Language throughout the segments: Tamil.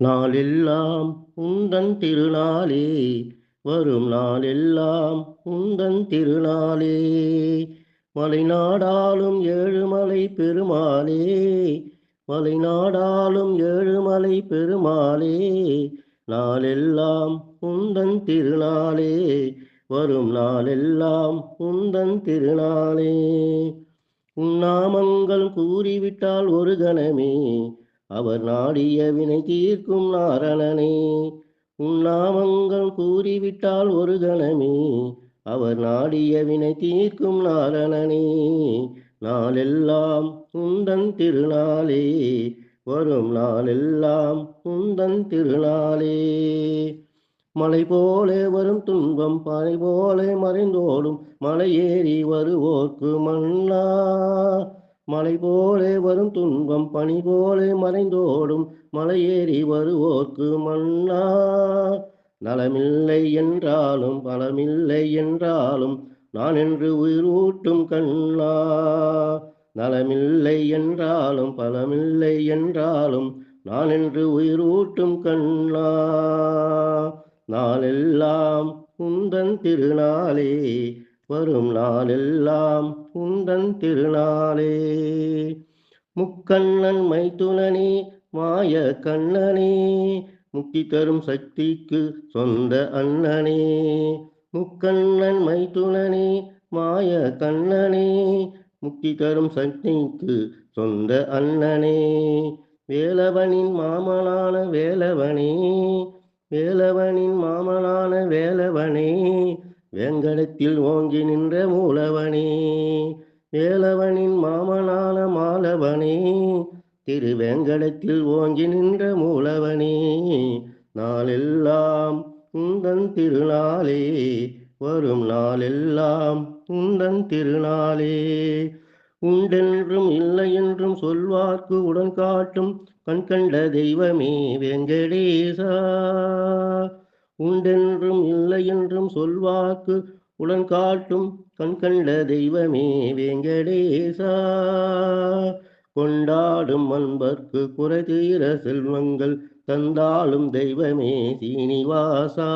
நாளெல்லாம் உந்தன் திருநாளே வரும் நாளெல்லாம் உந்தன் திருநாளே மலைநாடாளும் ஏழுமலை பெருமாளே மலைநாடாளும் ஏழுமலை பெருமாளே நாளெல்லாம் உந்தன் திருநாளே வரும் நாளெல்லாம் உந்தன் திருநாளே உன்னாமங்கள் கூறிவிட்டால் ஒரு கணமே அவர் நாடிய வினை தீர்க்கும் நாரணனே. உன்னாமங்கள் கூறிவிட்டால் ஒரு கணமே அவர் நாடிய வினை தீர்க்கும் நாரணனே. நாளெல்லாம் உந்தன் திருநாளே வரும் நாளெல்லாம் உந்தன் திருநாளே. மலை போலே வரும் துன்பம் பனை போலே மறைந்தோடும் மலையேறி வருவோர்க்கு மன்னா. மலை போலே வரும் துன்பம் பனி போலே மறைந்தோடும் மலையேறி வருவோர்க்கு மன்னா. நலமில்லை என்றாலும் பலமில்லை என்றாலும் நான் என்று உயிர் ஊட்டும் கண்ணா. நலமில்லை என்றாலும் பலமில்லை என்றாலும் நான் என்று உயிர் ஊட்டும் கண்ணா. நாளெல்லாம் உந்தன் திருநாளே வரும் நாளெல்லாம் உந்தன் திருநாளே. முக்கண்ணன் மைத்துனனே மாய கண்ணனே முக்தி தரும் சக்திக்கு சொந்த அண்ணனே. முக்கண்ணன் மைத்துனனே மாய கண்ணனே முக்தி தரும் சக்திக்கு சொந்த அண்ணனே. வேலவனின் மாமனான வேலவனே வேலவனின் மாமனான வேலவனே வேங்கடத்தில் ஓங்கி நின்ற மூலவனே. வேலவனின் மாமனான மாலவனே திருவேங்கடத்தில் ஓங்கி நின்ற மூலவனே. நாளெல்லாம் உந்தன் திருநாளே வரும் நாளெல்லாம் உந்தன் திருநாளே. உண்டென்றும் இல்லை என்றும் சொல்வார்க்கு உடன் காட்டும் கண்கண்ட தெய்வமே வெங்கடேசா. உண்டென்றும் இல்லை என்றும் சொல்வார்க்கு உடன் காட்டும் கண்கண்ட தெய்வமே வெங்கடேசா. கொண்டாடும் அன்பர்க்கு குறை தீர செல்வங்கள் தந்தாலும் தெய்வமே சீனிவாசா.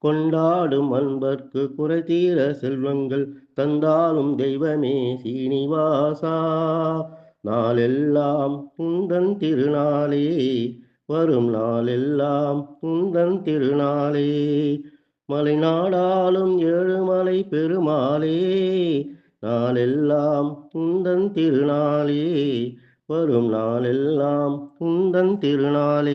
கொண்டாடும் அன்பர்க்கு குறை தீர செல்வங்கள் தந்தாலும் தெய்வமே சீனிவாசா. நாளெல்லாம் உந்தன் திருநாளே வரும் நாளெல்லாம் உந்தன் திருநாளே. மலைநாடாளும் ஏழுமலை பெருமாளே நாளெல்லாம் உந்தன் திருநாளே வரும் நாளெல்லாம் உந்தன் திருநாளே.